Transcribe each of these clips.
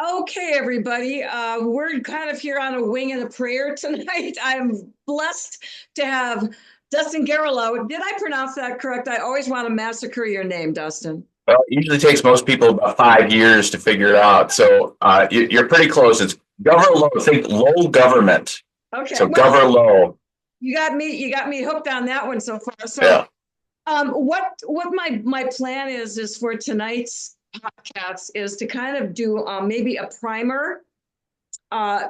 Okay, everybody. We're kind of here on a wing and a prayer tonight. I'm blessed to have Dustin Gawyrlow. Did I pronounce that correct? I always want to massacre your name, Dustin. Well, it usually takes most people about 5 years to figure it out. So you're pretty close. It's Gawyrlow. Think low government. Okay, So well, Gawyrlow. you got me hooked on that one so far. So, Yeah. what my plan is for tonight's podcast is to kind of do maybe a primer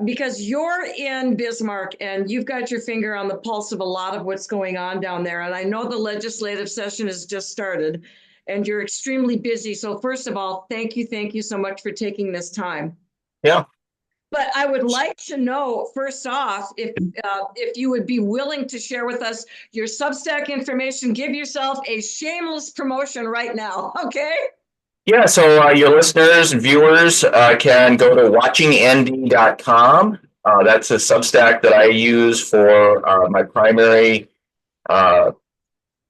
because you're in Bismarck and you've got your finger on the pulse of a lot of what's going on down there. And I know the legislative session has just started and you're extremely busy. So first of all, thank you so much for taking this time. Yeah. But I would like to know, first off, if you would be willing to share with us your Substack information. Give yourself a shameless promotion right now, okay? Yeah. So your listeners and viewers can go to watchingnd.com. That's a Substack that I use for my primary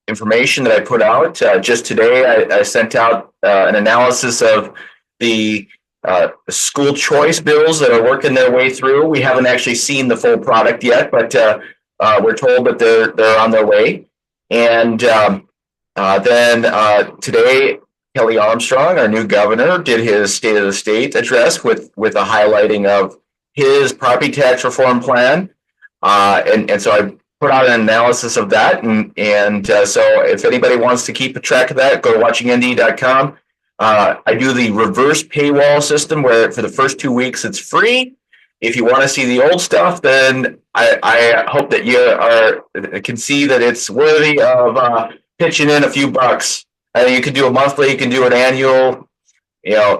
information that I put out. Just today, I sent out an analysis of the school choice bills that are working their way through. We haven't actually seen the full product yet, but we're told that they're on their way. And then today, Kelly Armstrong, our new governor, did his State of the State address with a highlighting of his property tax reform plan. And so I put out an analysis of that. And so if anybody wants to keep a track of that, go to watchingnd.com. I do the reverse paywall system where for the first 2 weeks it's free. If you want to see the old stuff, then I hope that you can see that it's worthy of pitching in a few bucks. You can do a monthly, you can do an annual,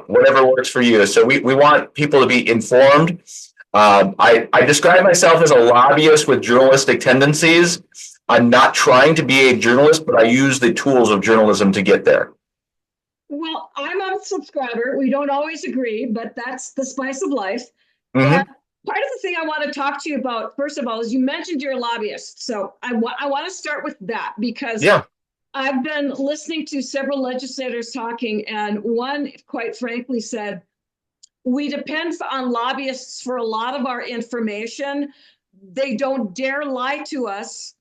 whatever works for you. So we want people to be informed. I describe myself as a lobbyist with journalistic tendencies. I'm not trying to be a journalist, but I use the tools of journalism to get there. Well, I'm a subscriber. We don't always agree, but that's the spice of life. Mm-hmm. And part of the thing I want to talk to you about, first of all, is you mentioned you're a lobbyist. So I want to start with that because Yeah. I've been listening to several legislators talking, and one, quite frankly, said, we depend on lobbyists for a lot of our information. They don't dare lie to us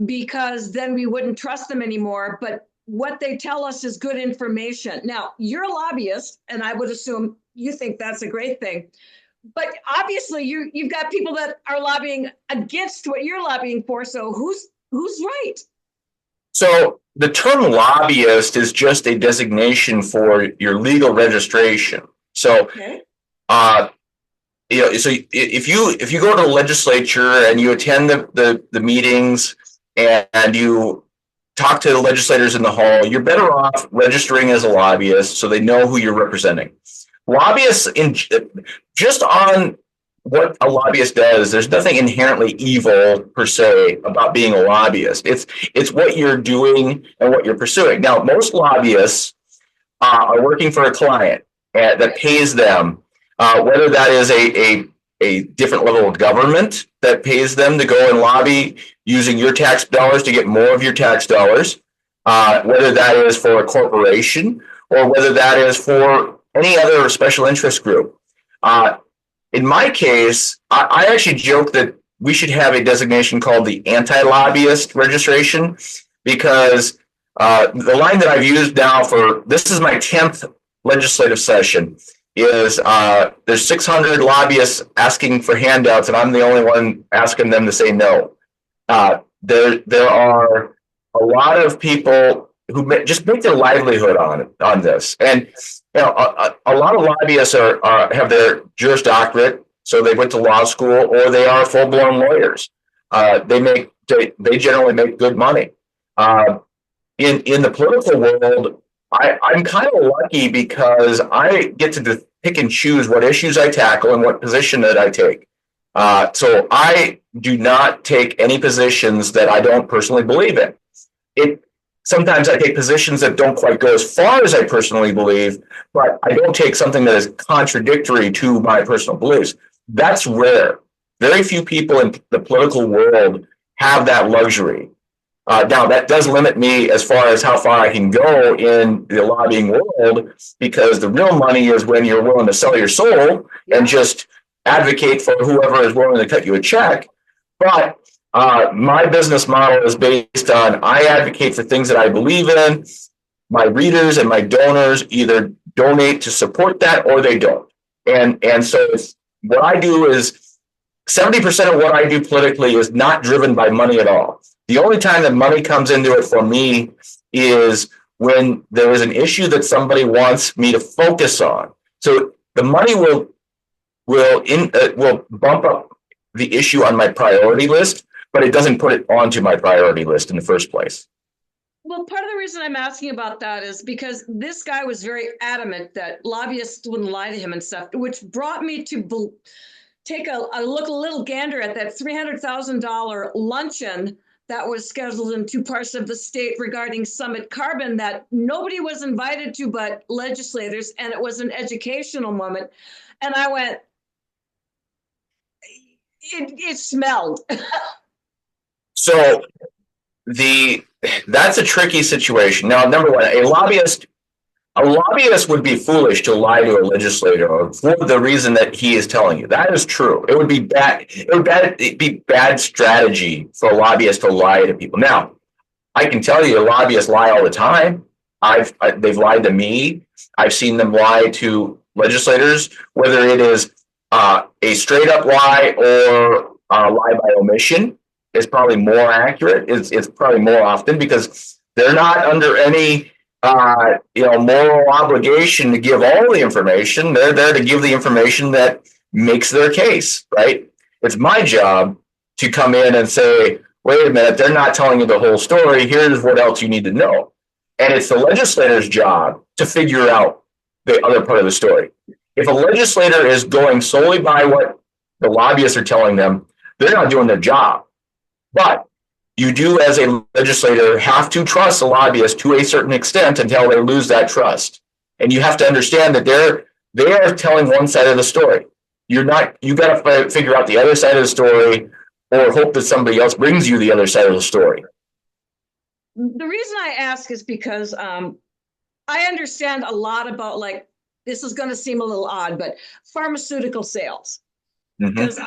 because then we wouldn't trust them anymore. But what they tell us is good information. Now, you're a lobbyist, and I would assume you think that's a great thing. But obviously, you've got people that are lobbying against what you're lobbying for. So who's right? So the term lobbyist is just a designation for your legal registration. So, Okay. So if you go to the legislature and you attend the meetings and you talk to the legislators in the hall, you're better off registering as a lobbyist so they know who you're representing. Lobbyists, just on what a lobbyist does, there's nothing inherently evil per se about being a lobbyist. It's what you're doing and what you're pursuing. Now, most lobbyists are working for a client that pays them, whether that is a different level of government that pays them to go and lobby using your tax dollars to get more of your tax dollars, whether that is for a corporation or whether that is for any other special interest group. In my case, I actually joke that we should have a designation called the anti-lobbyist registration because the line that I've used now this is my 10th legislative session is there's 600 lobbyists asking for handouts and I'm the only one asking them to say no. There are a lot of people who just make their livelihood on this. And a lot of lobbyists have their Juris Doctorate, so they went to law school, or they are full-blown lawyers. They generally make good money. In the political world, I'm kind of lucky because I get to pick and choose what issues I tackle and what position that I take. So I do not take any positions that I don't personally believe in. Sometimes I take positions that don't quite go as far as I personally believe, but I don't take something that is contradictory to my personal beliefs. That's rare. Very few people in the political world have that luxury. Now, that does limit me as far as how far I can go in the lobbying world, because the real money is when you're willing to sell your soul and just advocate for whoever is willing to cut you a check. But my business model is based on I advocate for things that I believe in. My readers and my donors either donate to support that or they don't. And so what I do is 70% of what I do politically is not driven by money at all. The only time that money comes into it for me is when there is an issue that somebody wants me to focus on. So the money will bump up the issue on my priority list, but it doesn't put it onto my priority list in the first place. Well, part of the reason I'm asking about that is because this guy was very adamant that lobbyists wouldn't lie to him and stuff, which brought me to take a little gander at that $300,000 luncheon that was scheduled in two parts of the state regarding Summit Carbon that nobody was invited to but legislators, and it was an educational moment. And I went, it smelled. So that's a tricky situation. Now, number one, a lobbyist would be foolish to lie to a legislator for the reason that he is telling you. That is true. It would be bad. It'd be bad strategy for a lobbyist to lie to people. Now, I can tell you, lobbyists lie all the time. They've lied to me. I've seen them lie to legislators, whether it is a straight up lie or a lie by omission is probably more accurate. It's probably more often because they're not under any moral obligation to give all the information. They're there to give the information that makes their case, right? It's my job to come in and say, wait a minute, they're not telling you the whole story. Here's what else you need to know. And it's the legislator's job to figure out the other part of the story. If a legislator is going solely by what the lobbyists are telling them, they're not doing their job. But you do, as a legislator, have to trust the lobbyist to a certain extent until they lose that trust. And you have to understand that they are telling one side of the story. You got to figure out the other side of the story, or hope that somebody else brings you the other side of the story. The reason I ask is because I understand a lot about, like, this is going to seem a little odd, but pharmaceutical sales. Because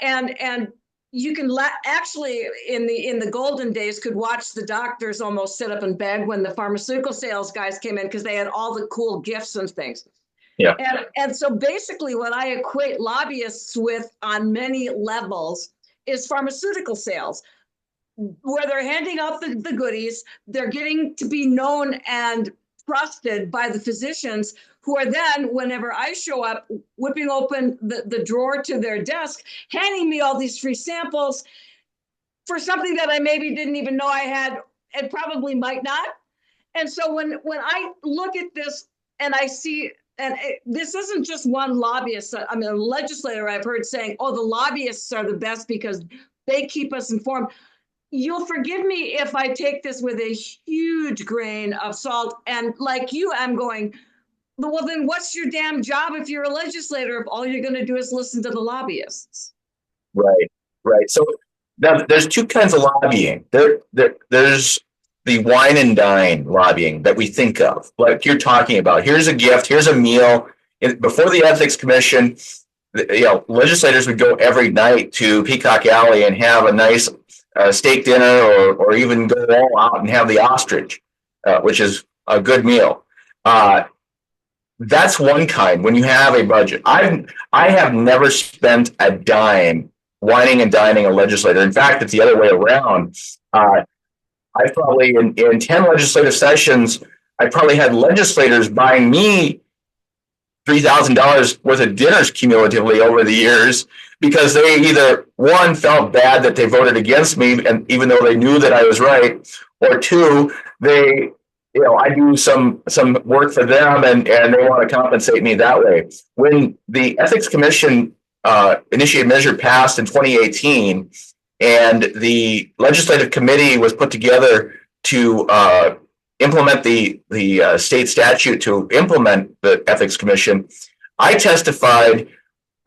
and you can actually in the golden days could watch the doctors almost sit up and beg when the pharmaceutical sales guys came in because they had all the cool gifts and things. Yeah. And so basically what I equate lobbyists with on many levels is pharmaceutical sales, where they're handing out the goodies, they're getting to be known and trusted by the physicians, who are then, whenever I show up, whipping open the drawer to their desk, handing me all these free samples for something that I maybe didn't even know I had and probably might not. And so when I look at this and I see, and this isn't just one lobbyist, I mean, a legislator I've heard saying, oh, the lobbyists are the best because they keep us informed. You'll forgive me if I take this with a huge grain of salt. And like you, I'm going, well, then what's your damn job if you're a legislator if all you're going to do is listen to the lobbyists? Right. So there's two kinds of lobbying. There's the wine and dine lobbying that we think of, like you're talking about. Here's a gift, here's a meal. Before the Ethics Commission, legislators would go every night to Peacock Alley and have a nice steak dinner, or even go all out and have the ostrich, which is a good meal. That's one kind when you have a budget. I have never spent a dime wining and dining a legislator. In fact, it's the other way around. I probably in 10 legislative sessions, I probably had legislators buying me $3,000 worth of dinners cumulatively over the years, because they either, one, felt bad that they voted against me, and even though they knew that I was right, or two, I do some work for them and they want to compensate me that way. When the Ethics Commission initiated measure passed in 2018, and the legislative committee was put together to implement the state statute to implement the Ethics Commission, I testified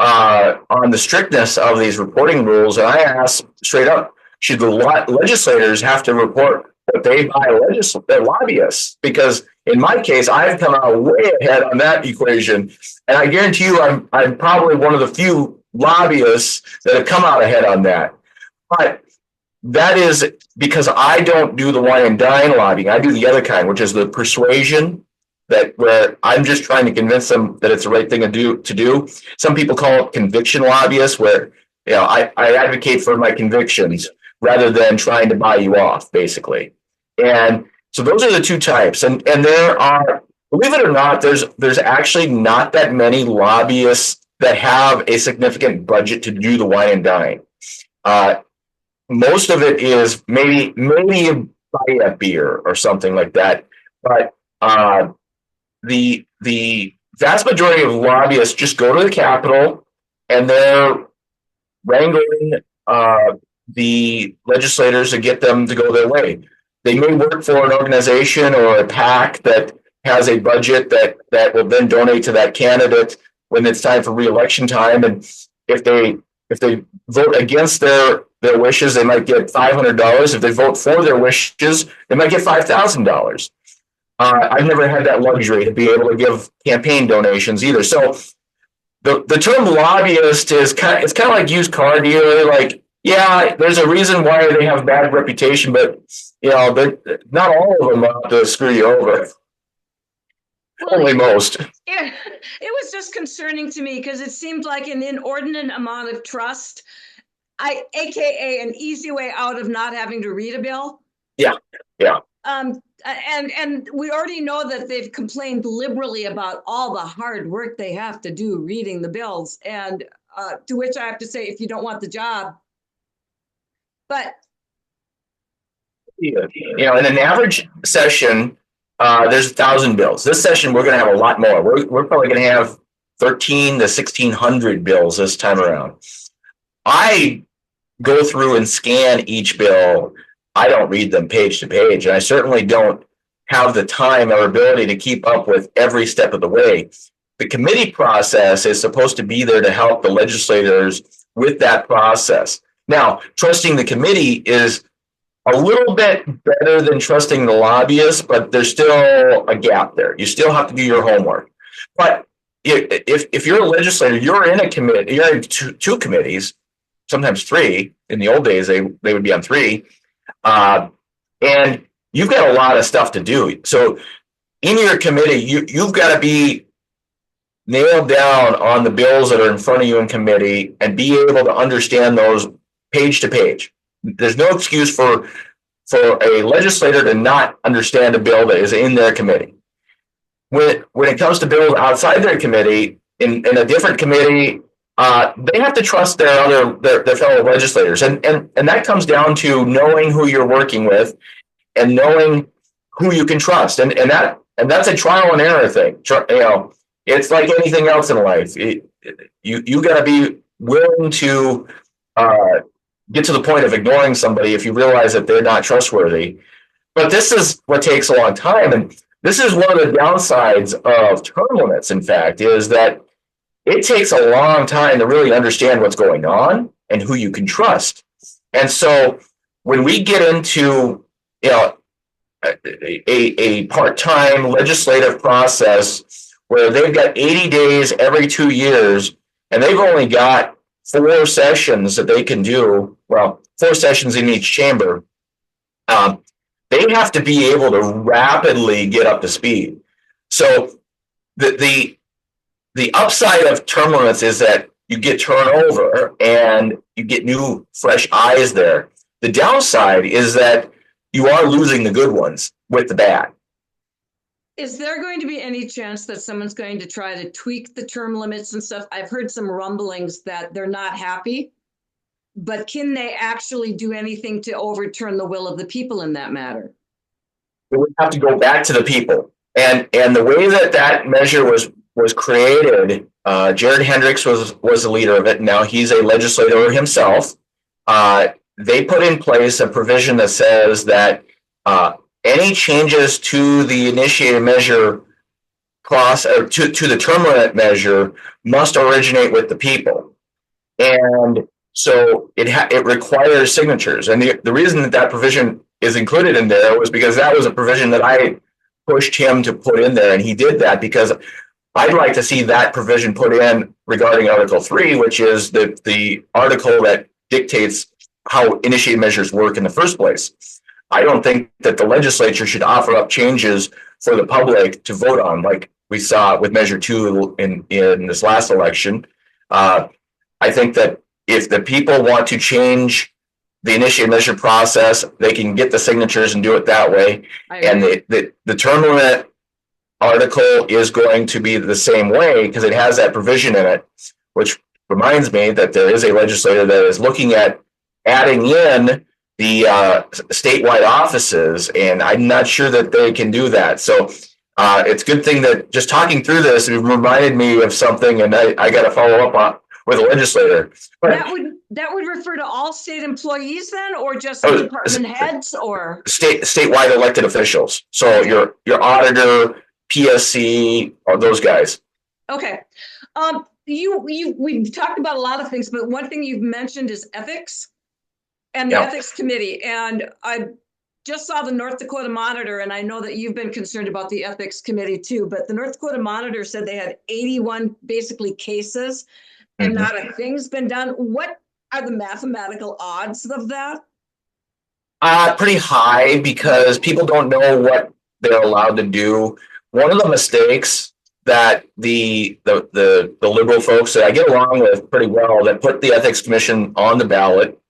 on the strictness of these reporting rules, and I asked straight up, should the legislators have to report what they buy their lobbyists? Because in my case, I've come out way ahead on that equation, and I guarantee you, I'm probably one of the few lobbyists that have come out ahead on that. But that is because I don't do the wine and dine lobbying. I do the other kind, which is the persuasion, that where I'm just trying to convince them that it's the right thing to do. Some people call it conviction lobbyists, where I advocate for my convictions rather than trying to buy you off, basically. And so those are the two types. And there are, believe it or not, there's actually not that many lobbyists that have a significant budget to do the wine and dine. Most of it is maybe buy a beer or something like that. But the vast majority of lobbyists just go to the Capitol and they're wrangling the legislators to get them to go their way. They may work for an organization or a PAC that has a budget that will then donate to that candidate when it's time for re-election time. And if they vote against their wishes, they might get $500. If they vote for their wishes, they might get $5,000. I've never had that luxury to be able to give campaign donations either. So the term lobbyist it's kind of like used car dealer. Like, yeah, there's a reason why they have bad reputation, but not all of them want to screw you over. Well, only most. It was just concerning to me because it seemed like an inordinate amount of trust, aka an easy way out of not having to read a bill. Yeah. And we already know that they've complained liberally about all the hard work they have to do reading the bills, and to which I have to say, if you don't want the job, but in an average session, there's 1,000 bills. This session, we're going to have a lot more. We're probably going to have 1,300 to 1,600 bills this time around. I go through and scan each bill. I don't read them page to page, and I certainly don't have the time or ability to keep up with every step of the way. The committee process is supposed to be there to help the legislators with that process. Now, trusting the committee is a little bit better than trusting the lobbyists, but there's still a gap there. You still have to do your homework. But if you're a legislator, you're in a committee, you're in two committees, sometimes three. In the old days, they would be on three. And you've got a lot of stuff to do. So in your committee, you've got to be nailed down on the bills that are in front of you in committee and be able to understand those page to page. There's no excuse for a legislator to not understand a bill that is in their committee. When it comes to bills outside their committee, in a different committee, they have to trust their fellow legislators, and that comes down to knowing who you're working with and knowing who you can trust, and that's a trial and error thing. It's like anything else in life. You got to be willing to get to the point of ignoring somebody if you realize that they're not trustworthy. But this is what takes a long time, and this is one of the downsides of term limits. In fact, is that it takes a long time to really understand what's going on and who you can trust. And so when we get into a part-time legislative process where they've got 80 days every 2 years, and they've only got 4 sessions that they can do, 4 sessions in each chamber, they have to be able to rapidly get up to speed. So the upside of term limits is that you get turnover and you get new, fresh eyes there. The downside is that you are losing the good ones with the bad. Is there going to be any chance that someone's going to try to tweak the term limits and stuff? I've heard some rumblings that they're not happy, but can they actually do anything to overturn the will of the people in that matter? We would have to go back to the people. And the way that measure was created, Jared Hendricks was the leader of it. And now he's a legislator himself. They put in place a provision that says that any changes to the initiated measure process, or to the term limit measure, must originate with the people. And So it requires signatures. And the reason that provision is included in there was because that was a provision that I pushed him to put in there. And he did that because I'd like to see that provision put in regarding Article 3, which is the article that dictates how initiated measures work in the first place. I don't think that the legislature should offer up changes for the public to vote on, like we saw with Measure 2 in this last election. I think that if the people want to change the initiated measure process, they can get the signatures and do it that way. And the term limit article is going to be the same way because it has that provision in it, which reminds me that there is a legislator that is looking at adding in the statewide offices, and I'm not sure that they can do that. So it's a good thing that just talking through this, it reminded me of something, and I got to follow up on with a legislator. But that would refer to all state employees then, or just department heads, or statewide elected officials. So your auditor, PSC, or those guys. Okay. We've talked about a lot of things, but one thing you've mentioned is ethics and the ethics committee. And I just saw the North Dakota Monitor, and I know that you've been concerned about the ethics committee too, but the North Dakota Monitor said they had 81 basically cases and not a thing's been done. What are the mathematical odds of that? Pretty high, because people don't know what they're allowed to do. One of the mistakes that the liberal folks that I get along with pretty well, that put the ethics commission on the ballot,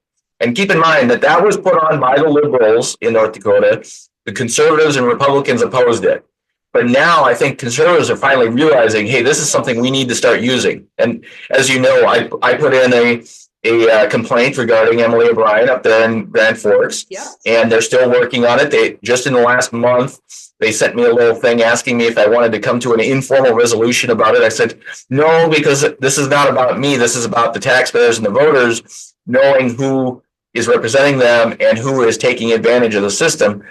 and keep in mind that was put on by the liberals in North Dakota. The conservatives and Republicans opposed it. But now I think conservatives are finally realizing, hey, this is something we need to start using. And as you know, I put in a complaint regarding Emily O'Brien up there in Grand Forks, and they're still working on it. They just in the last month, they sent me a little thing asking me if I wanted to come to an informal resolution about it. I said, no, because this is not about me. This is about the taxpayers and the voters knowing who is representing them and who is taking advantage of the system.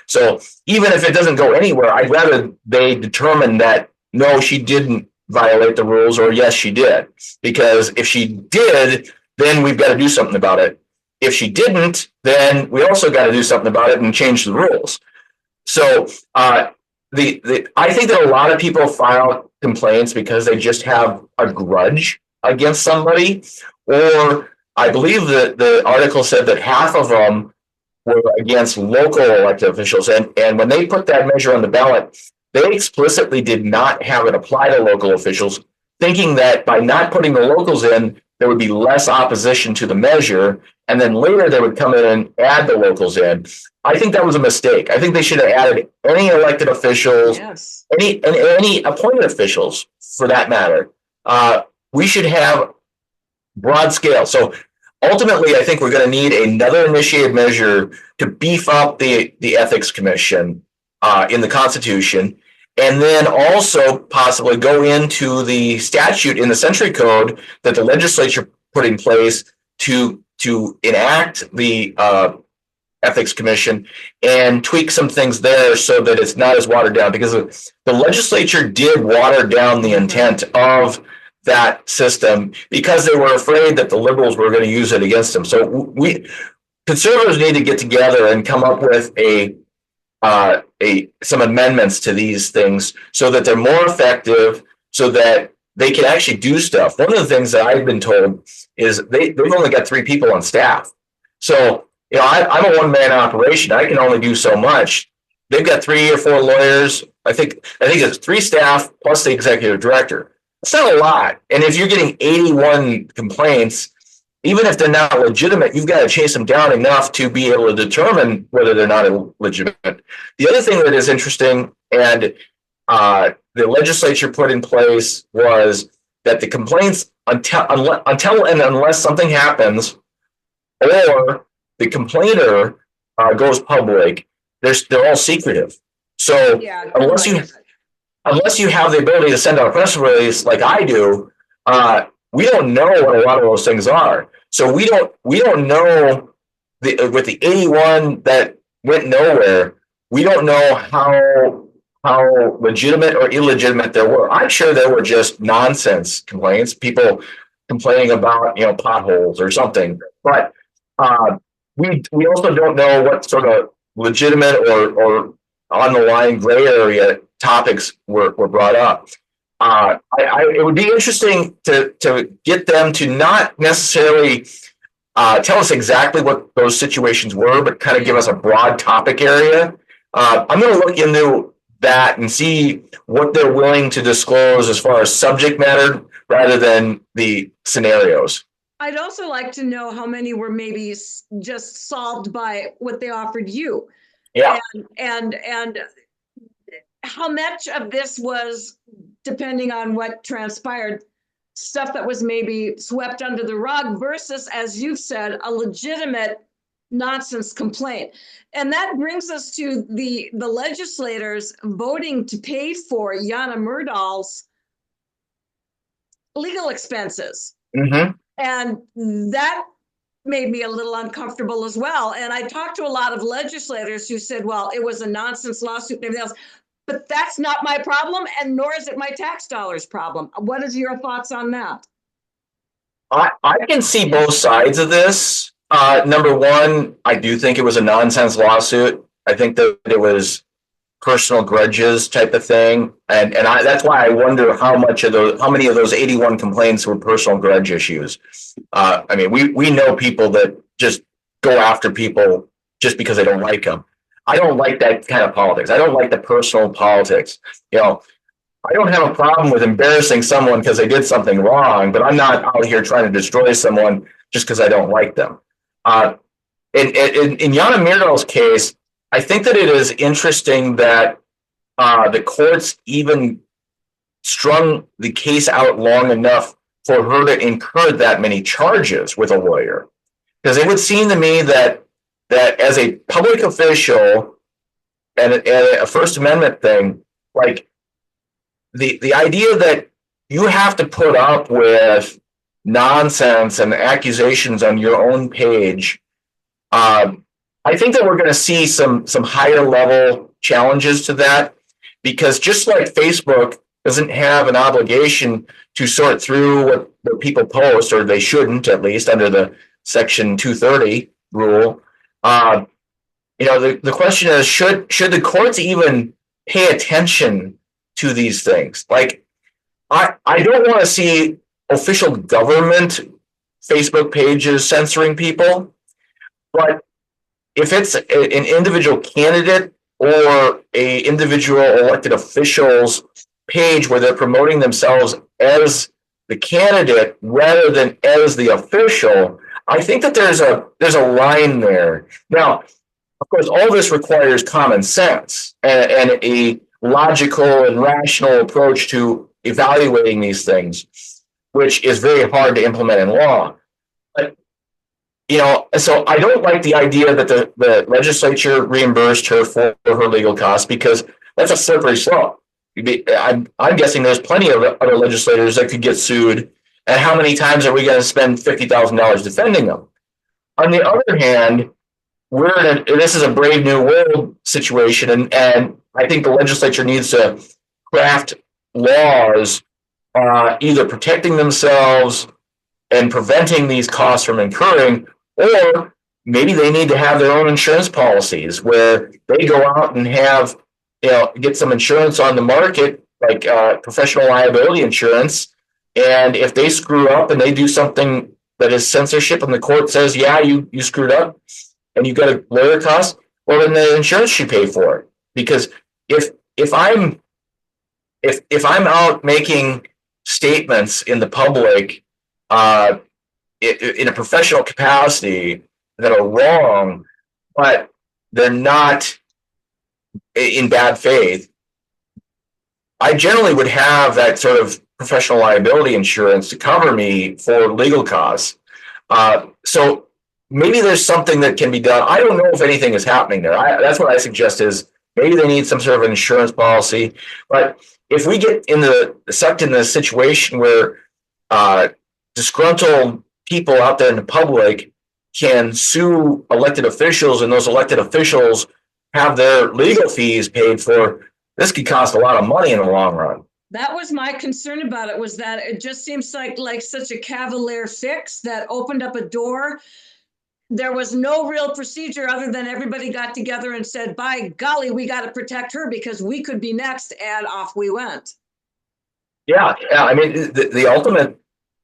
So even if it doesn't go anywhere, I'd rather they determine that, no, she didn't violate the rules, or yes, she did. Because if she did, then we've got to do something about it. If she didn't, then we also got to do something about it and change the rules. So I think that a lot of people file complaints because they just have a grudge against somebody, or I believe that the article said that half of them were against local elected officials. And when they put that measure on the ballot, they explicitly did not have it apply to local officials, thinking that by not putting the locals in, there would be less opposition to the measure. And then later they would come in and add the locals in. I think that was a mistake. I think they should have added any elected officials, any appointed officials for that matter. We should have broad scale. So ultimately, I think we're going to need another initiated measure to beef up the ethics commission in the Constitution, and then also possibly go into the statute in the Century Code that the legislature put in place to enact the ethics commission and tweak some things there so that it's not as watered down, because the legislature did water down the intent of that system because they were afraid that the liberals were going to use it against them. So we conservatives need to get together and come up with some amendments to these things so that they're more effective, so that they can actually do stuff. One of the things that I've been told is they've only got 3 people on staff. So, I'm a one-man operation. I can only do so much. They've got 3 or 4 lawyers. I think it's 3 staff plus the executive director. It's not a lot. And if you're getting 81 complaints, even if they're not legitimate, you've got to chase them down enough to be able to determine whether they're not legitimate. The other thing that is interesting, and the legislature put in place, was that the complaints, until and unless something happens, or the complainer goes public, they're all secretive. So unless you have the ability to send out a press release like I do, we don't know what a lot of those things are. So we don't know with the 81 that went nowhere. We don't know how legitimate or illegitimate there were. I'm sure there were just nonsense complaints, people complaining about, potholes or something. But we also don't know what sort of legitimate or on the line gray area topics were brought up. It would be interesting to get them to not necessarily tell us exactly what those situations were, but kind of give us a broad topic area. I'm going to look into that and see what they're willing to disclose as far as subject matter rather than the scenarios. I'd also like to know how many were maybe just solved by what they offered you. Yeah. And how much of this was, depending on what transpired, stuff that was maybe swept under the rug versus, as you've said, a legitimate nonsense complaint. And that brings us to the legislators voting to pay for Jana Myrdal's legal expenses. Mm-hmm. And that made me a little uncomfortable as well. And I talked to a lot of legislators who said, well, it was a nonsense lawsuit and everything else. But that's not my problem, and nor is it my tax dollars problem. What is your thoughts on that? I can see both sides of this. Number one, I do think it was a nonsense lawsuit. I think that it was personal grudges type of thing, and that's why I wonder how many of those 81 complaints were personal grudge issues. I mean, we know people that just go after people just because they don't like them. I don't like that kind of politics. I don't like the personal politics. I don't have a problem with embarrassing someone because they did something wrong, but I'm not out here trying to destroy someone just because I don't like them. In Jana Myrdal's case, I think that it is interesting that the courts even strung the case out long enough for her to incur that many charges with a lawyer. Because it would seem to me that as a public official and a First Amendment thing, like the idea that you have to put up with nonsense and accusations on your own page, I think that we're going to see some higher level challenges to that, because just like Facebook doesn't have an obligation to sort through what people post, or they shouldn't, at least under the Section 230 rule. The question is, should the courts even pay attention to these things? Like, I don't want to see official government Facebook pages censoring people, but if it's an individual candidate or a individual elected official's page where they're promoting themselves as the candidate rather than as the official, I think that there's a line there. Now, of course, all this requires common sense and a logical and rational approach to evaluating these things, which is very hard to implement in law. But, so I don't like the idea that the legislature reimbursed her for her legal costs, because that's a slippery slope. I'm guessing there's plenty of other legislators that could get sued, and how many times are we going to spend $50,000 defending them? On the other hand, this is a brave new world situation, and I think the legislature needs to craft laws either protecting themselves and preventing these costs from incurring, or maybe they need to have their own insurance policies where they go out and have, get some insurance on the market, like professional liability insurance. And if they screw up and they do something that is censorship and the court says, yeah, you screwed up and you got a lawyer cost, well, then the insurance should pay for it. Because if I'm out making statements in the public in a professional capacity that are wrong, but they're not in bad faith, I generally would have that sort of professional liability insurance to cover me for legal costs. So maybe there's something that can be done. I don't know if anything is happening there. That's what I suggest is maybe they need some sort of an insurance policy. But if we get sucked into a situation where disgruntled people out there in the public can sue elected officials, and those elected officials have their legal fees paid for, this could cost a lot of money in the long run. That was my concern about it, was that it just seems like such a cavalier fix that opened up a door. There was no real procedure other than everybody got together and said, by golly, we got to protect her because we could be next, and off we went. Yeah, yeah. I mean, the ultimate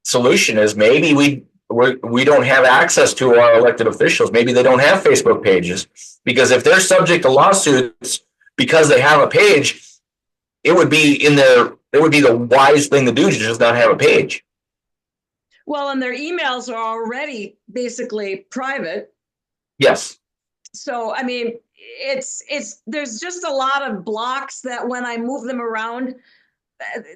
solution is maybe we don't have access to our elected officials. Maybe they don't have Facebook pages, because if they're subject to lawsuits because they have a page, it would be the wise thing to do to just not have a page. Well, and their emails are already basically private. Yes. So, I mean, there's just a lot of blocks that when I move them around,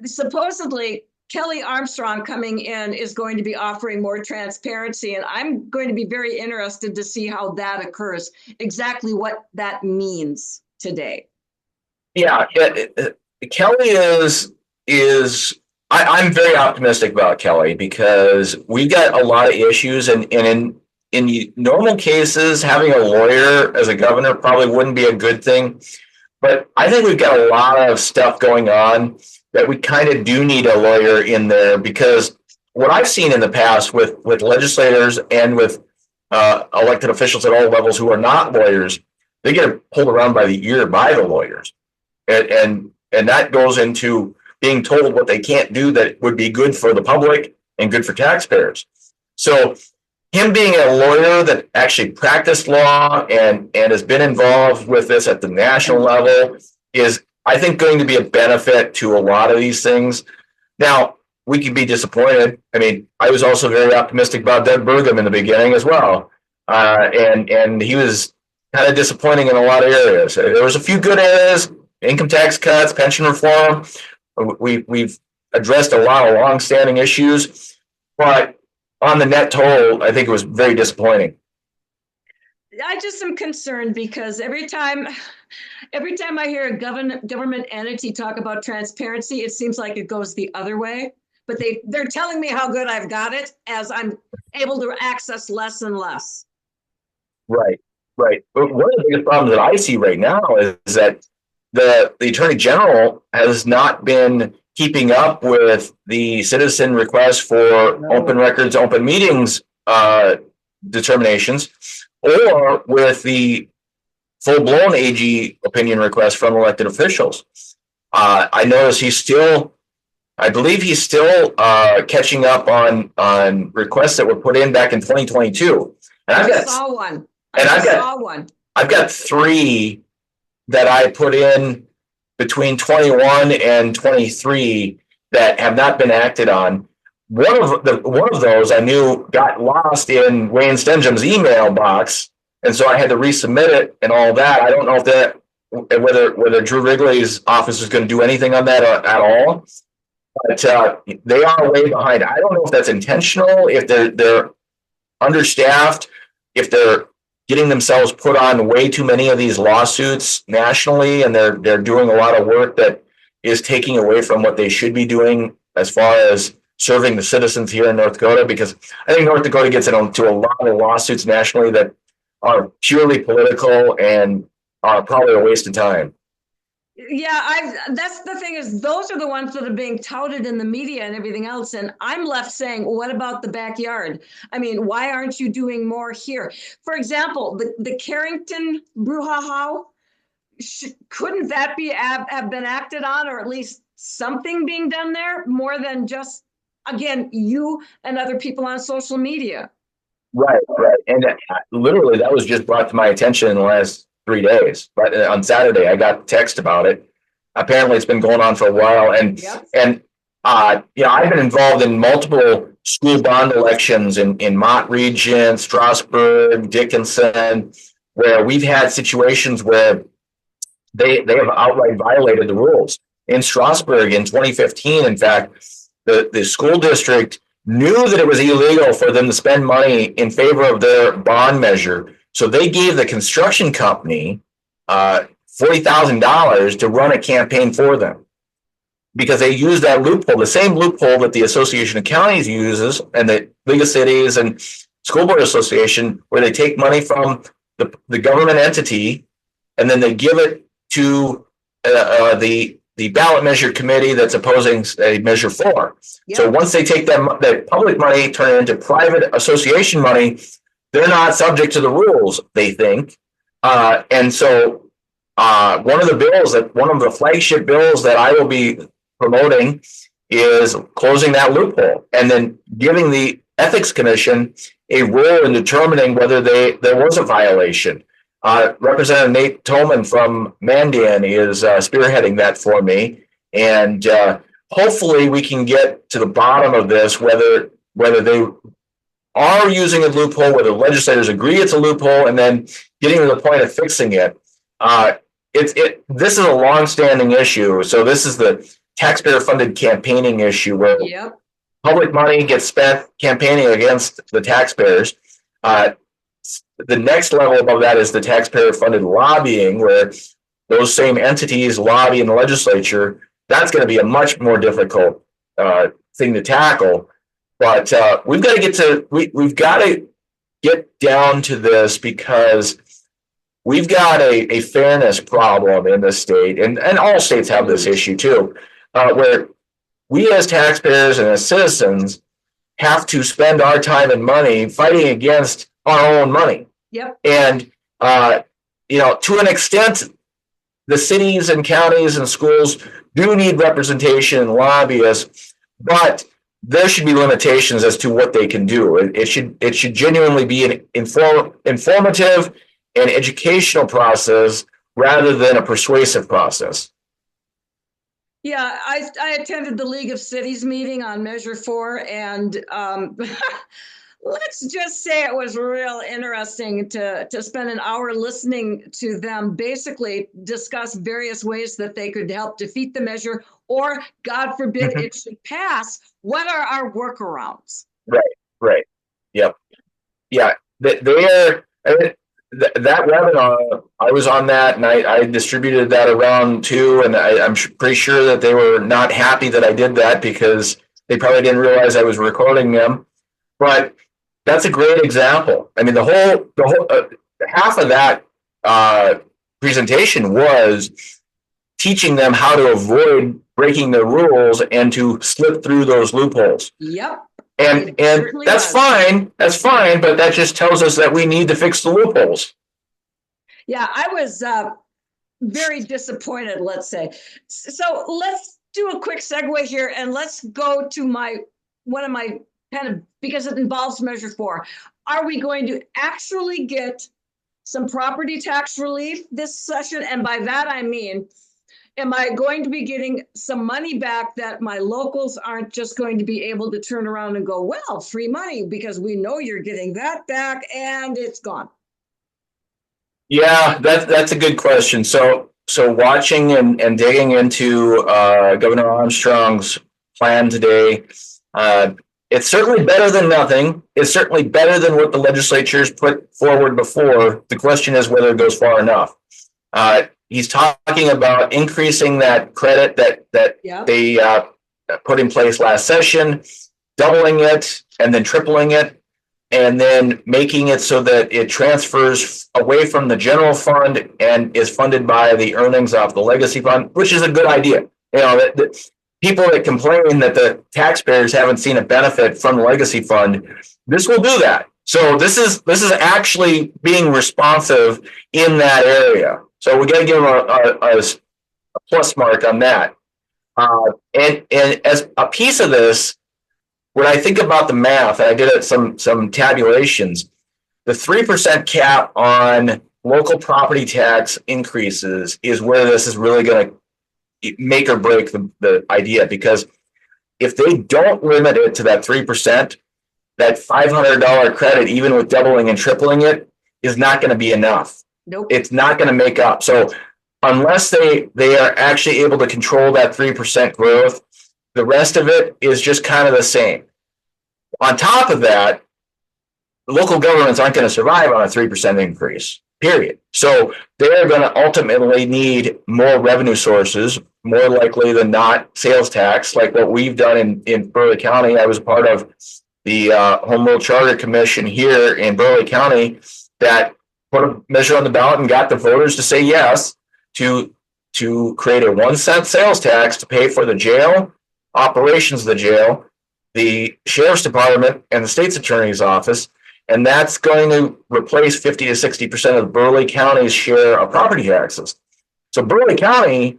supposedly Kelly Armstrong coming in is going to be offering more transparency, and I'm going to be very interested to see how that occurs, exactly what that means today. Yeah, Kelly I'm very optimistic about Kelly, because we got a lot of issues, and in normal cases, having a lawyer as a governor probably wouldn't be a good thing. But I think we've got a lot of stuff going on that we kind of do need a lawyer in there, because what I've seen in the past with legislators and with elected officials at all levels who are not lawyers, they get pulled around by the ear by the lawyers. And that goes into being told what they can't do that would be good for the public and good for taxpayers. So him being a lawyer that actually practiced law and has been involved with this at the national level is, I think, going to be a benefit to a lot of these things. Now, we could be disappointed. I mean, I was also very optimistic about Doug Burgum in the beginning as well. And he was kind of disappointing in a lot of areas. There was a few good areas: income tax cuts, pension reform. We've addressed a lot of longstanding issues, but on the net total, I think it was very disappointing. I just am concerned because every time I hear a government entity talk about transparency, it seems like it goes the other way. But they're telling me how good I've got it as I'm able to access less and less. Right. But one of the biggest problems that I see right now is that the Attorney General has not been keeping up with the citizen request for open records, open meetings determinations, or with the full-blown AG opinion request from elected officials. I notice I believe he's still catching up on requests that were put in back in 2022. And I saw one. I've got 3 that I put in between 21 and 23 that have not been acted on. One of those I knew got lost in Wayne Stenjum's email box, and so I had to resubmit it and all that. I don't know whether Drew Wrigley's office is going to do anything on that at all, but they are way behind. I don't know if that's intentional, if they're understaffed, if they're getting themselves put on way too many of these lawsuits nationally, and they're doing a lot of work that is taking away from what they should be doing as far as serving the citizens here in North Dakota, because I think North Dakota gets into a lot of lawsuits nationally that are purely political and are probably a waste of time. Yeah, that's the thing, is those are the ones that are being touted in the media and everything else. And I'm left saying, what about the backyard? I mean, why aren't you doing more here? For example, the Carrington brouhaha, couldn't that have been acted on, or at least something being done there, more than just, again, you and other people on social media? Right. And literally that was just brought to my attention in the last 3 days. But on Saturday, I got a text about it. Apparently, it's been going on for a while, and I've been involved in multiple school bond elections in Mott Region, Strasburg, Dickinson, where we've had situations where they have outright violated the rules. In Strasburg in 2015, in fact, the school district knew that it was illegal for them to spend money in favor of their bond measure. So they gave the construction company $40,000 to run a campaign for them, because they used that loophole, the same loophole that the Association of Counties uses and the League of Cities and School Board Association, where they take money from the government entity and then they give it to the the ballot measure committee that's opposing a measure 4. Yep. So once they take that public money, turn it into private association money, they're not subject to the rules, they think. And so one of the flagship bills that I will be promoting is closing that loophole and then giving the Ethics Commission a role in determining whether there was a violation. Representative Nate Tolman from Mandan is spearheading that for me, and hopefully we can get to the bottom of this, whether they are using a loophole, whether legislators agree it's a loophole, and then getting to the point of fixing it. This is a long-standing issue. So this is the taxpayer-funded campaigning issue where Yep. public money gets spent campaigning against the taxpayers. The next level above that is the taxpayer-funded lobbying, where those same entities lobby in the legislature. That's going to be a much more difficult thing to tackle. But we've got to get down to this, because we've got a fairness problem in the state, and all states have this issue too, where we as taxpayers and as citizens have to spend our time and money fighting against our own money. Yep. And to an extent, the cities and counties and schools do need representation and lobbyists, but there should be limitations as to what they can do. It should genuinely be an informative and educational process rather than a persuasive process. Yeah, I attended the League of Cities meeting on Measure 4, and let's just say it was real interesting to spend an hour listening to them basically discuss various ways that they could help defeat the measure, or God forbid it should pass. What are our workarounds? Right. Yep. Yeah. That webinar, I was on that, and I distributed that around too. And I'm pretty sure that they were not happy that I did that, because they probably didn't realize I was recording them. But that's a great example. I mean, the whole half of that presentation was teaching them how to avoid breaking the rules and to slip through those loopholes. Yep. And that's fine. That's fine. But that just tells us that we need to fix the loopholes. Yeah, I was very disappointed, let's say. So let's do a quick segue here, and let's go to one of my because it involves Measure 4. Are we going to actually get some property tax relief this session? And by that, I mean, am I going to be getting some money back that my locals aren't just going to be able to turn around and go, well, free money, because we know you're getting that back and it's gone? Yeah, that's a good question. So watching and digging into Governor Armstrong's plan today, it's certainly better than nothing. It's certainly better than what the legislature's put forward before. The question is whether it goes far enough. He's talking about increasing that credit that they put in place last session, doubling it and then tripling it, and then making it so that it transfers away from the general fund and is funded by the earnings off the legacy fund, which is a good idea. People that complain that the taxpayers haven't seen a benefit from the legacy fund, this will do that. So this is actually being responsive in that area. So we got to give them a plus mark on that. And as a piece of this, when I think about the math, and I did some tabulations, the 3% cap on local property tax increases is where this is really going to make or break the idea. Because if they don't limit it to that 3%, that $500 credit, even with doubling and tripling it, is not going to be enough. Nope. It's not going to make up. So unless they are actually able to control that 3% growth, the rest of it is just kind of the same. On top of that, local governments aren't going to survive on a 3% increase, period. So they're going to ultimately need more revenue sources, more likely than not sales tax, like what we've done in Burleigh County. I was a part of the Home Rule Charter Commission here in Burleigh County that put a measure on the ballot and got the voters to say yes to to create a 1 cent sales tax to pay for the jail, operations of the jail, the sheriff's department, and the state's attorney's office. And that's going to replace 50 to 60% of Burleigh County's share of property taxes. So Burleigh County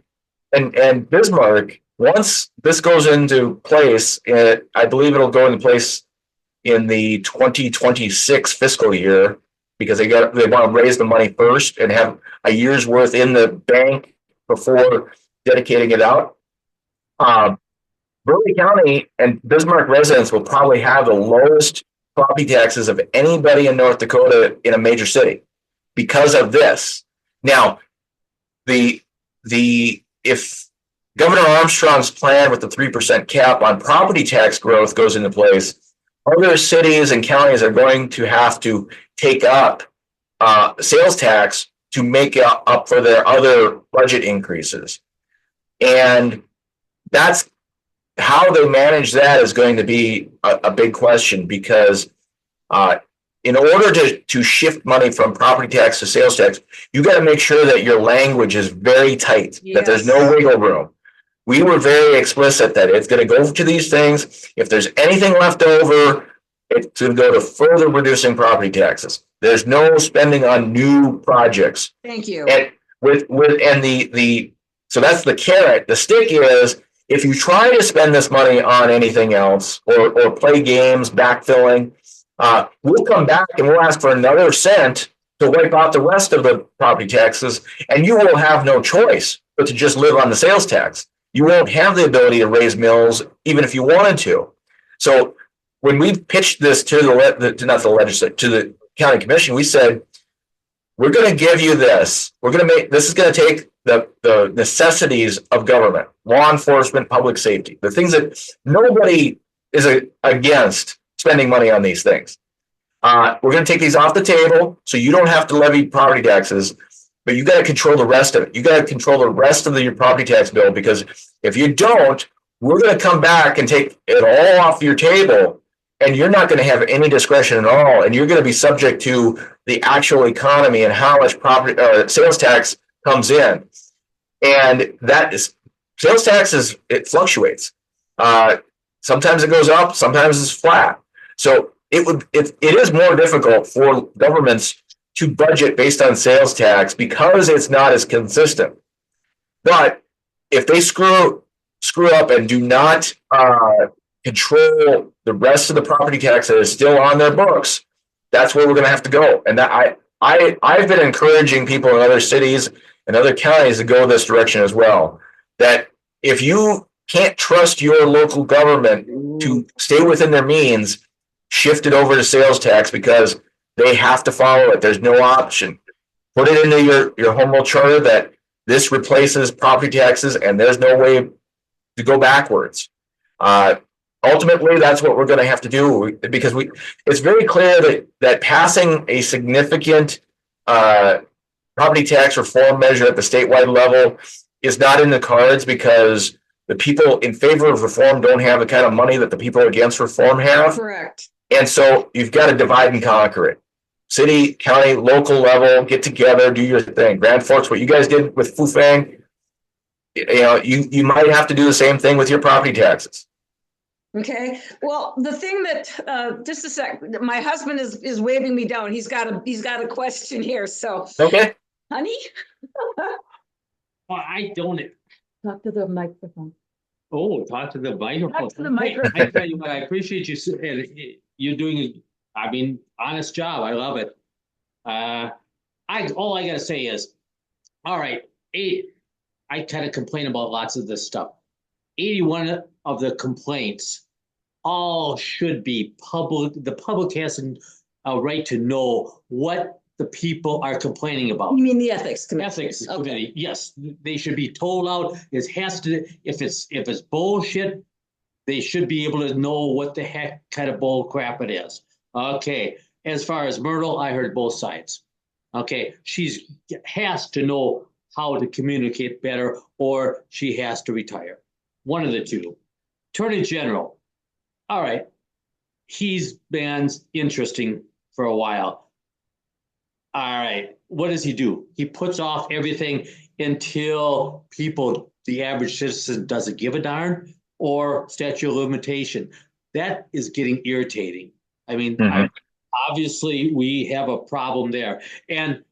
and Bismarck, once this goes into place, I believe it'll go into place in the 2026 fiscal year, because they want to raise the money first and have a year's worth in the bank before dedicating it out. Burleigh County and Bismarck residents will probably have the lowest property taxes of anybody in North Dakota in a major city because of this. Now, if Governor Armstrong's plan with the 3% cap on property tax growth goes into place, other cities and counties are going to have to take up sales tax to make up for their other budget increases. And that's how they manage that is going to be a big question, because in order to shift money from property tax to sales tax, you got to make sure that your language is very tight, that there's no wiggle room. We were very explicit that it's going to go to these things. If there's anything left over, it's going to go to further reducing property taxes. There's no spending on new projects. Thank you. And so that's the carrot. The stick is, if you try to spend this money on anything else or play games, backfilling, we'll come back and we'll ask for another cent to wipe out the rest of the property taxes, and you will have no choice but to just live on the sales tax. You won't have the ability to raise mills even if you wanted to. So when we pitched this to the county commission, we said, we're going to give you this. This is going to take the necessities of government, law enforcement, public safety, the things that nobody is against spending money on these things. We're going to take these off the table so you don't have to levy property taxes, but you got to control the rest of it. You got to control the rest of your property tax bill, because if you don't, we're going to come back and take it all off your table, and you're not going to have any discretion at all, and you're going to be subject to the actual economy and how much property sales tax comes in. And that is, sales taxes, it fluctuates. Sometimes it goes up, sometimes it's flat. So it is more difficult for governments to budget based on sales tax because it's not as consistent. But if they screw up and do not control the rest of the property tax that is still on their books, that's where we're going to have to go. And that I've been encouraging people in other cities and other counties to go this direction as well. That if you can't trust your local government to stay within their means, shift it over to sales tax, because they have to follow it. There's no option. Put it into your home rule charter that this replaces property taxes, and there's no way to go backwards. Ultimately, that's what we're going to have to do, because it's very clear that passing a significant property tax reform measure at the statewide level is not in the cards, because the people in favor of reform don't have the kind of money that the people against reform have. Correct. And so you've got to divide and conquer it. City, county, local level, get together, do your thing. Grand Forks, what you guys did with Fufang, you might have to do the same thing with your property taxes. Okay. Well, the thing that just a sec, my husband is waving me down. He's got a question here. So okay, honey. Well, I don't. Talk to the microphone. Oh, talk to the microphone. Talk to the microphone. I tell you what, I appreciate you. You're doing, honest job. I love it. All I gotta say is, all right, I kind of complain about lots of this stuff. 81 of the complaints all should be public. The public has a right to know what the people are complaining about. You mean the ethics committee? Ethics committee, yes, they should be told out. It has to, if it's bullshit, they should be able to know what the heck kind of bull crap it is. Okay, as far as Myrtle, I heard both sides. Okay, she has to know how to communicate better, or she has to retire. One of the two. Attorney General, all right, he's been interesting for a while. All right, what does he do? He puts off everything. until the average citizen doesn't give a darn, or statute of limitation. That is getting irritating. I mean, obviously we have a problem there. And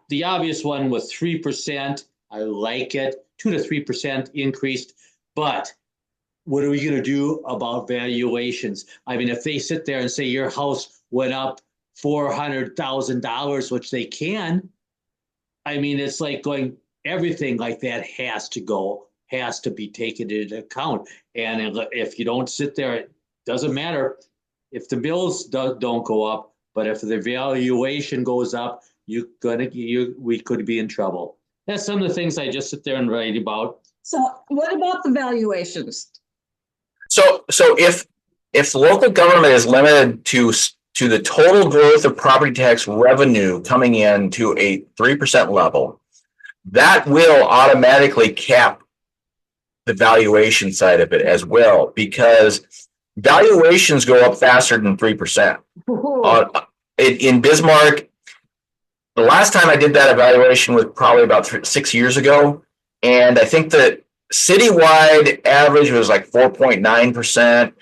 the obvious one with 3%, I like it, 2 to 3% increased, but what are we going to do about valuations? I mean, if they sit there and say your house went up $400,000, which they can, I mean, it's like going, everything like that has to be taken into account. And if you don't sit there, it doesn't matter if the bills don't go up, but if the valuation goes up, we could be in trouble. That's some of the things I just sit there and write about. So what about the valuations? So if the local government is limited to the total growth of property tax revenue coming in to a 3% level, that will automatically cap the valuation side of it as well, because valuations go up faster than 3%. In Bismarck, the last time I did that evaluation was probably about 6 years ago, and I think that citywide average was like 4.9%.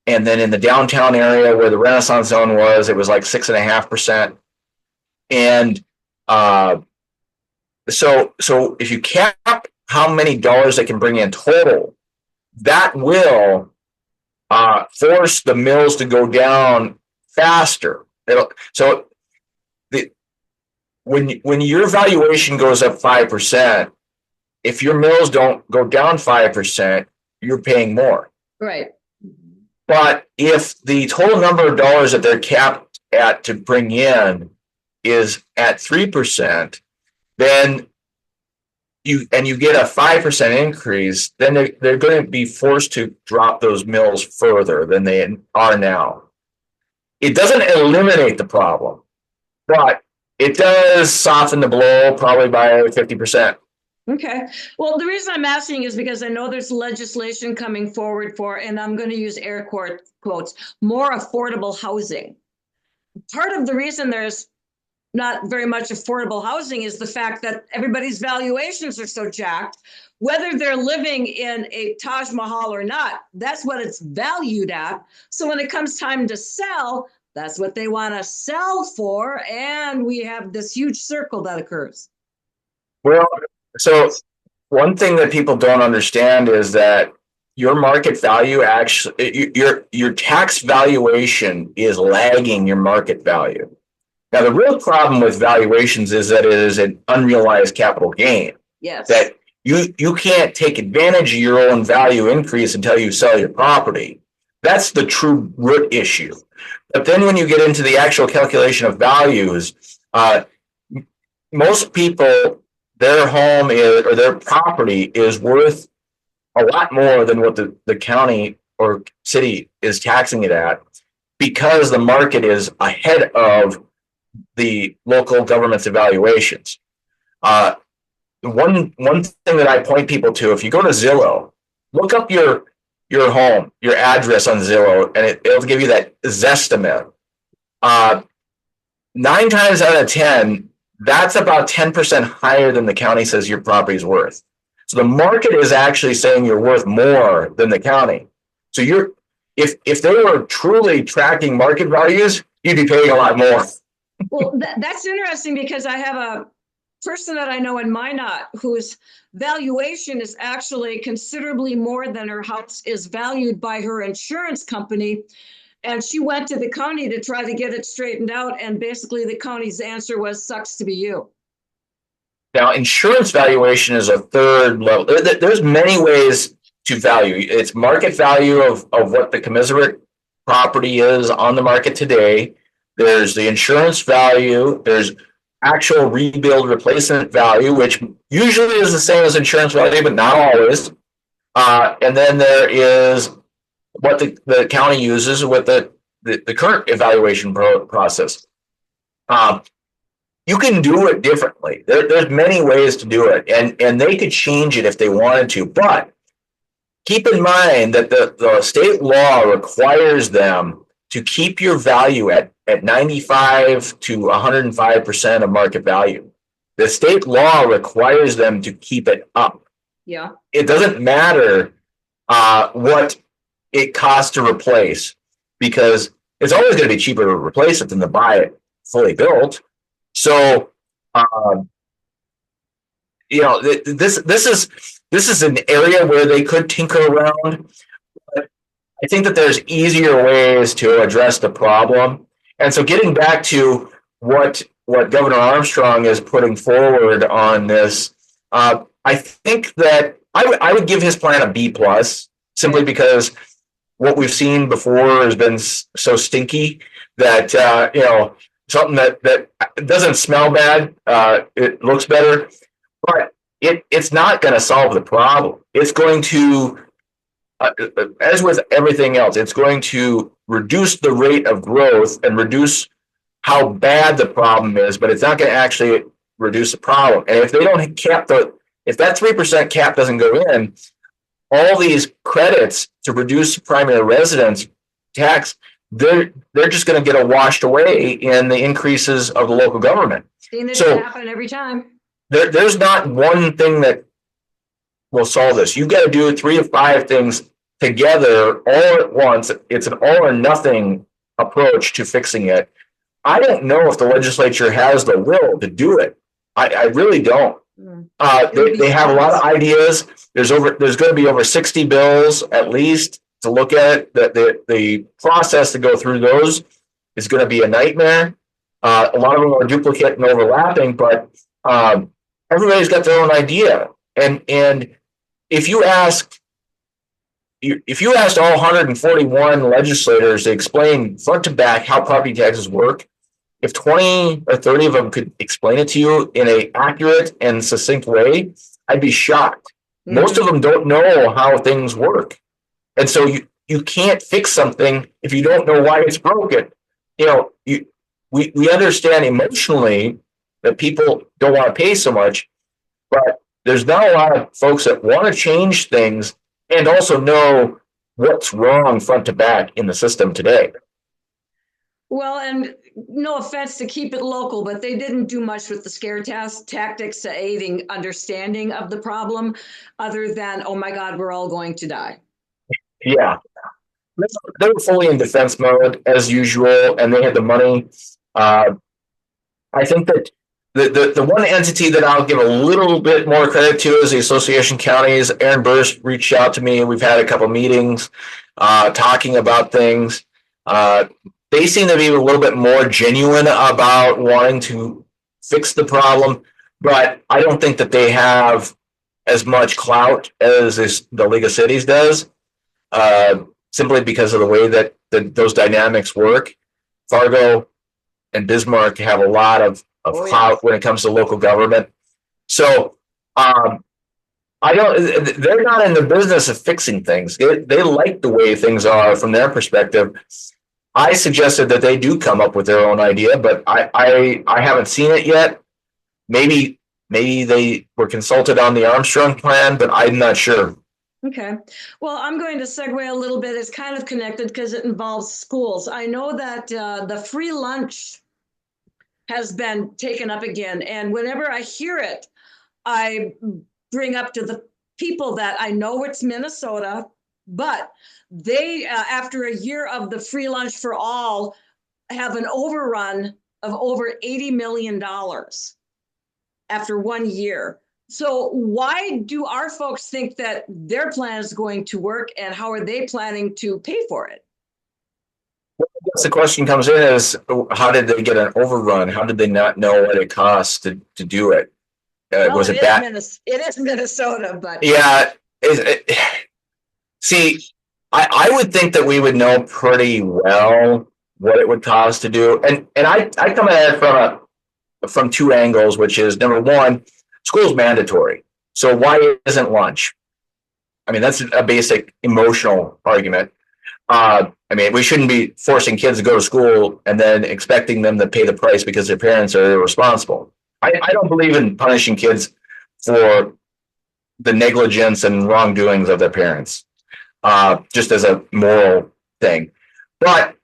And then in the downtown area where the Renaissance Zone was, it was like 6.5%. And so if you cap how many dollars they can bring in total, that will force the mills to go down faster. When your valuation goes up 5%, if your mills don't go down 5%, you're paying more. Right. But if the total number of dollars that they're capped at to bring in is at 3%, then you get a 5% increase, then they're going to be forced to drop those mills further than they are now. It doesn't eliminate the problem, but it does soften the blow probably by 50%. Okay. Well, the reason I'm asking is because I know there's legislation coming forward for, and I'm going to use air quotes, more affordable housing. Part of the reason there's not very much affordable housing is the fact that everybody's valuations are so jacked, whether they're living in a Taj Mahal or not, that's what it's valued at. So when it comes time to sell, that's what they want to sell for. And we have this huge circle that occurs. Well, so one thing that people don't understand is that your market value actually, your tax valuation is lagging your market value. Now, the real problem with valuations is that it is an unrealized capital gain. Yes. That you can't take advantage of your own value increase until you sell your property. That's the true root issue. But then when you get into the actual calculation of values, most people, their home or their property is worth a lot more than what the county or city is taxing it at, because the market is ahead of the local government's evaluations. One thing that I point people to, if you go to Zillow, look up your home, your address on Zillow, and it'll give you that Zestimate. 9 times out of 10, that's about 10% higher than the county says your property is worth. So the market is actually saying you're worth more than the county. So if they were truly tracking market values, you'd be paying a lot more. Well, that's interesting, because I have a person that I know in Minot whose valuation is actually considerably more than her house is valued by her insurance company. And she went to the county to try to get it straightened out. And basically the county's answer was, sucks to be you. Now, insurance valuation is a third level. There's many ways to value. It's market value of what the commensurate property is on the market today. There's the insurance value. There's actual rebuild replacement value, which usually is the same as insurance value, but not always. And then there is what the county uses with the current evaluation process. You can do it differently. There's many ways to do it, and they could change it if they wanted to. But keep in mind that the state law requires them to keep your value at 95 to 105% of market value. the state law requires them to keep it up. Yeah. It doesn't matter what it costs to replace, because it's always going to be cheaper to replace it than to buy it fully built. So, you know, this is an area where they could tinker around. But I think that there's easier ways to address the problem. And so, getting back to what Governor Armstrong is putting forward on this, I think that I would give his plan a B plus, simply because what we've seen before has been so stinky that you know, something that doesn't smell bad, it looks better, but it's not going to solve the problem. It's going to, as with everything else, it's going to reduce the rate of growth and reduce how bad the problem is, but it's not going to actually reduce the problem. And if they don't cap if that 3% cap doesn't go in, all these credits to reduce primary residence tax, they're just going to get washed away in the increases of the local government. Seen it So happen every time. there's not one thing that will solve this. You've got to do 3 to 5 things together all at once. It's an all or nothing approach to fixing it. I don't know if the legislature has the will to do it. I really don't. They have a lot of ideas. There's going to be over 60 bills at least to look at. The process to go through those is going to be a nightmare. A lot of them are duplicate and overlapping, but everybody's got their own idea. And if you asked all 141 legislators to explain front to back how property taxes work, if 20 or 30 of them could explain it to you in an accurate and succinct way, I'd be shocked. Mm-hmm. Most of them don't know how things work. And so you can't fix something if you don't know why it's broken. You know, we understand emotionally that people don't want to pay so much, but there's not a lot of folks that want to change things and also know what's wrong front to back in the system today. Well, and no offense to keep it local, but they didn't do much with the scare tactics to aiding understanding of the problem, other than, oh my God, we're all going to die. Yeah. They were fully in defense mode as usual, and they had the money. I think that the one entity that I'll give a little bit more credit to is the Association Counties. Aaron Burst reached out to me. We've had a couple meetings talking about things. They seem to be a little bit more genuine about wanting to fix the problem, but I don't think that they have as much clout as the League of Cities does, simply because of the way that those dynamics work. Fargo and Bismarck have a lot of clout when it comes to local government. So they're not in the business of fixing things. They like the way things are from their perspective. I suggested that they do come up with their own idea, but I haven't seen it yet. Maybe they were consulted on the Armstrong plan, but I'm not sure. Okay. Well, I'm going to segue a little bit. It's kind of connected because it involves schools. I know that the free lunch has been taken up again. And whenever I hear it, I bring up to the people that I know it's Minnesota, but they, after a year of the free lunch for all, have an overrun of over $80 million after 1 year. So why do our folks think that their plan is going to work, and how are they planning to pay for it? Well, I guess the question comes in is, how did they get an overrun? How did they not know what it costs to do it? Was it bad? It is Minnesota, but yeah. See, I would think that we would know pretty well what it would cost to do, and I come at it from 2 angles, which is, number one, school's mandatory. So why isn't lunch? I mean, that's a basic emotional argument. I mean, we shouldn't be forcing kids to go to school and then expecting them to pay the price because their parents are irresponsible. I don't believe in punishing kids for the negligence and wrongdoings of their parents, just as a moral thing. But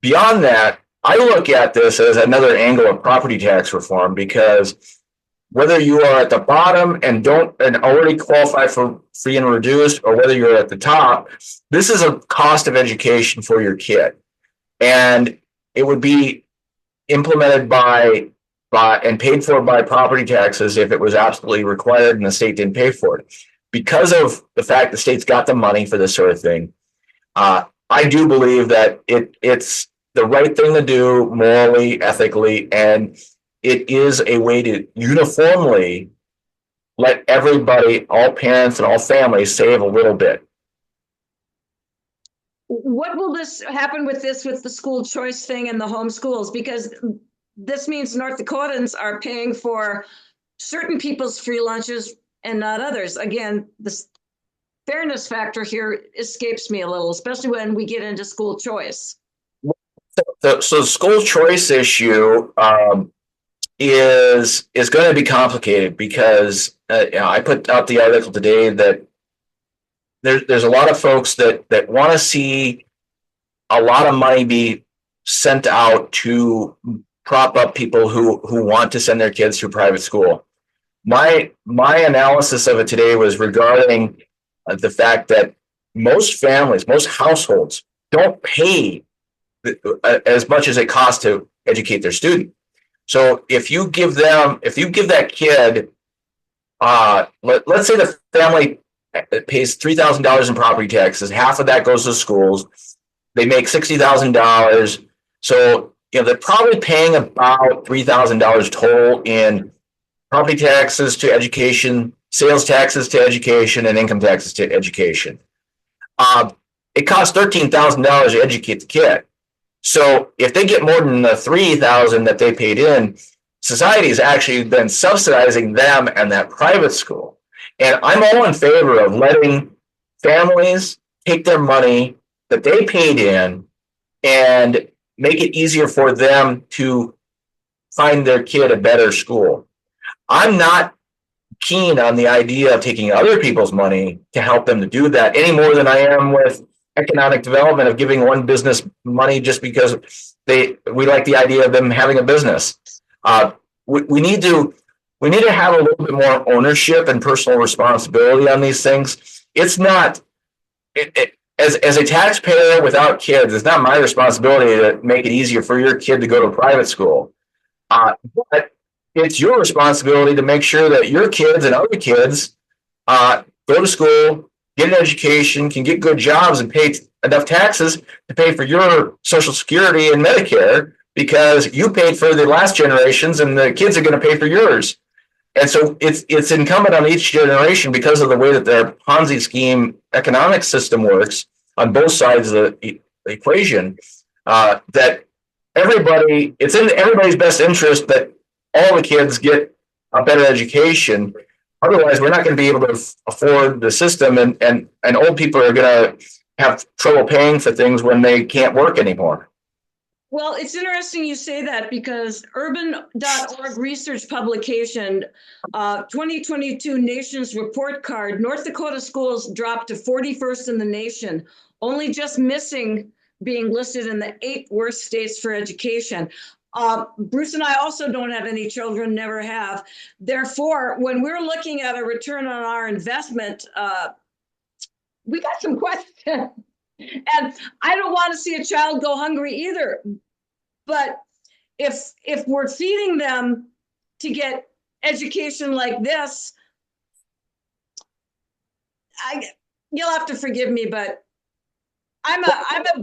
beyond that, I look at this as another angle of property tax reform, because whether you are at the bottom and already qualify for free and reduced, or whether you're at the top, this is a cost of education for your kid. And it would be implemented by and paid for by property taxes if it was absolutely required and the state didn't pay for it. Because of the fact the state's got the money for this sort of thing, I do believe that it's the right thing to do morally, ethically, and it is a way to uniformly let everybody, all parents and all families, save a little bit. What will this happen with the school choice thing and the homeschools? Because this means North Dakotans are paying for certain people's free lunches and not others. Again, the fairness factor here escapes me a little, especially when we get into school choice. So the school choice issue is going to be complicated because I put out the article today that there's a lot of folks that want to see a lot of money be sent out to prop up people who want to send their kids to private school. My analysis of it today was regarding the fact that most families, most households don't pay as much as it costs to educate their student. So if you give that kid, let's say the family pays $3,000 in property taxes, half of that goes to schools. They make $60,000. So, they're probably paying about $3,000 total in property taxes to education, sales taxes to education, and income taxes to education. It costs $13,000 to educate the kid. So if they get more than the $3,000 that they paid in, society has actually been subsidizing them and that private school. And I'm all in favor of letting families take their money that they paid in and make it easier for them to find their kid a better school. I'm not keen on the idea of taking other people's money to help them to do that any more than I am with economic development of giving one business money just because we like the idea of them having a business. We need to have a little bit more ownership and personal responsibility on these things. It's not as a taxpayer without kids, it's not my responsibility to make it easier for your kid to go to private school. But it's your responsibility to make sure that your kids and other kids go to school, get an education, can get good jobs, and pay enough taxes to pay for your Social Security and Medicare, because you paid for the last generations and the kids are going to pay for yours. And so it's incumbent on each generation, because of the way that their Ponzi scheme economic system works on both sides of the equation, that it's in everybody's best interest that all the kids get a better education. Otherwise, we're not going to be able to afford the system, and old people are going to have trouble paying for things when they can't work anymore. Well, it's interesting you say that, because urban.org research publication, 2022 Nations Report Card, North Dakota schools dropped to 41st in the nation, only just missing being listed in the 8 worst states for education. Bruce and I also don't have any children, never have. Therefore, when we're looking at a return on our investment, we got some questions. And I don't want to see a child go hungry either. But if we're feeding them to get education like this, you'll have to forgive me, but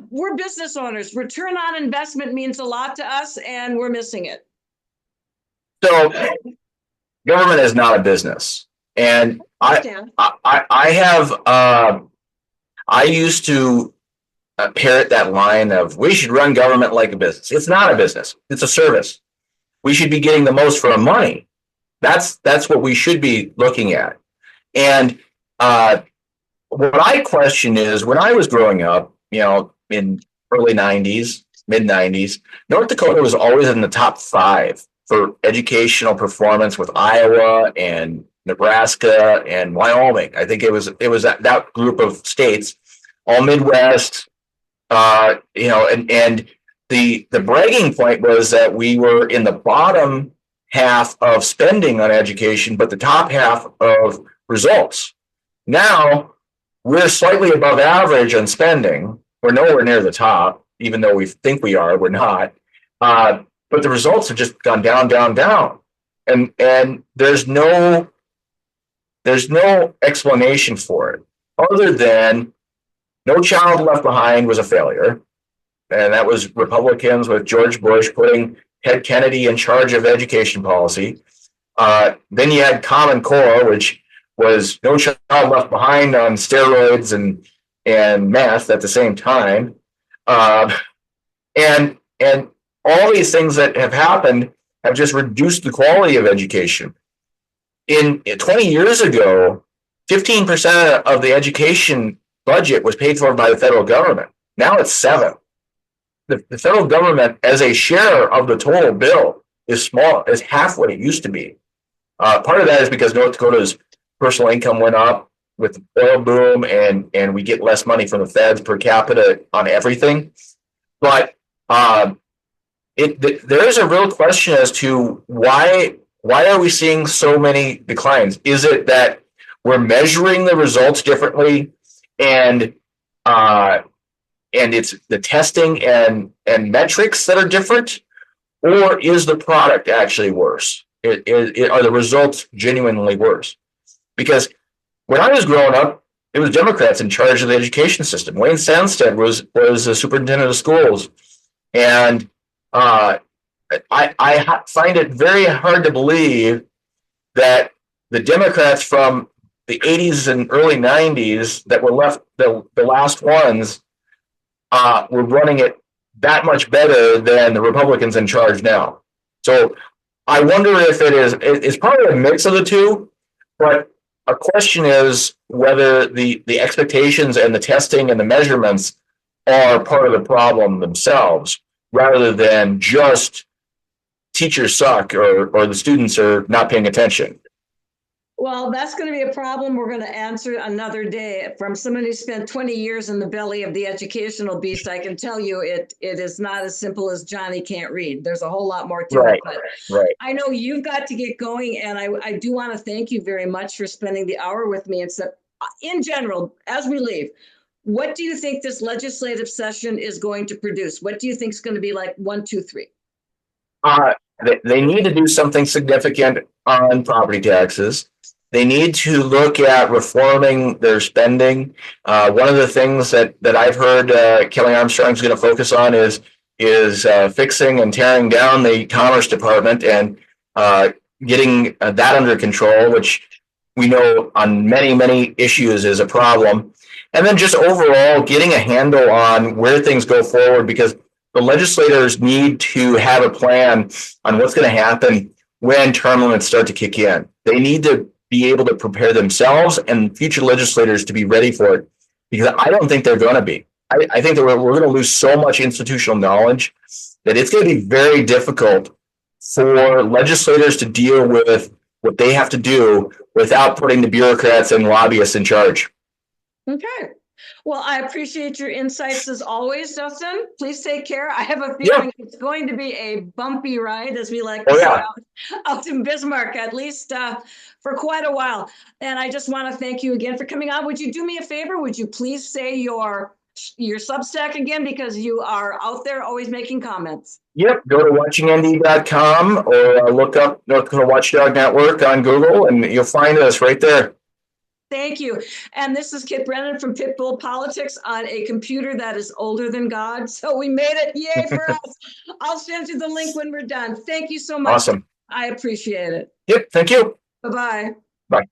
we're business owners. Return on investment means a lot to us, and we're missing it. So government is not a business. And I used to parrot that line of, we should run government like a business. It's not a business. It's a service. We should be getting the most for our money. That's what we should be looking at. And what I question is, when I was growing up, in early 90s, mid 90s, North Dakota was always in the top 5 for educational performance, with Iowa and Nebraska and Wyoming. I think it was that group of states, all Midwest, and the bragging point was that we were in the bottom half of spending on education, but the top half of results. Now we're slightly above average on spending. We're nowhere near the top, even though we think we are, we're not. But the results have just gone down, down, down. And there's no explanation for it other than No Child Left Behind was a failure. And that was Republicans with George Bush putting Ted Kennedy in charge of education policy. Then you had Common Core, which was No Child Left Behind on steroids and meth at the same time. And all these things that have happened have just reduced the quality of education. In 20 years ago, 15% of the education budget was paid for by the federal government. Now it's 7%. The federal government, as a share of the total bill, is small, is half what it used to be. Part of that is because North Dakota's personal income went up with the oil boom, and we get less money from the feds per capita on everything. But there is a real question as to why are we seeing so many declines? Is it that we're measuring the results differently, and it's the testing and metrics that are different, or is the product actually worse? Are the results genuinely worse? Because when I was growing up, it was Democrats in charge of the education system. Wayne Sandstead was the superintendent of schools, and I find it very hard to believe that the Democrats from the 80s and early 90s that were left, the last ones, were running it that much better than the Republicans in charge now. So I wonder if it's probably a mix of the two, but a question is whether the expectations and the testing and the measurements are part of the problem themselves, rather than just teachers suck or the students are not paying attention. Well, that's going to be a problem we're going to answer another day. From someone who spent 20 years in the belly of the educational beast, I can tell you it is not as simple as Johnny can't read. There's a whole lot more to it. But right. I know you've got to get going, and I do want to thank you very much for spending the hour with me. Except in general, as we leave, what do you think this legislative session is going to produce? What do you think is going to be like 1, 2, 3? They need to do something significant on property taxes. They need to look at reforming their spending. One of the things that I've heard Kelly Armstrong's going to focus on is fixing and tearing down the Commerce Department and getting that under control, which we know on many issues is a problem. And then just overall getting a handle on where things go forward, because the legislators need to have a plan on what's going to happen when term limits start to kick in. They need to be able to prepare themselves and future legislators to be ready for it, because I don't think they're going to be. I think that we're going to lose so much institutional knowledge that it's going to be very difficult for legislators to deal with what they have to do without putting the bureaucrats and lobbyists in charge. Okay. Well, I appreciate your insights as always, Dustin. Please take care. I have a feeling it's going to be a bumpy ride, as we like to say, out in Bismarck, at least for quite a while. And I just want to thank you again for coming on. Would you do me a favor? Would you please say your Substack again, because you are out there always making comments? Yep. Go to watchingnd.com or look up North Dakota Watchdog Network on Google, and you'll find us right there. Thank you. And this is Kit Brennan from Pitbull Politics on a computer that is older than God. So we made it. Yay for us. I'll send you the link when we're done. Thank you so much. Awesome. I appreciate it. Yep. Thank you. Bye-bye. Bye.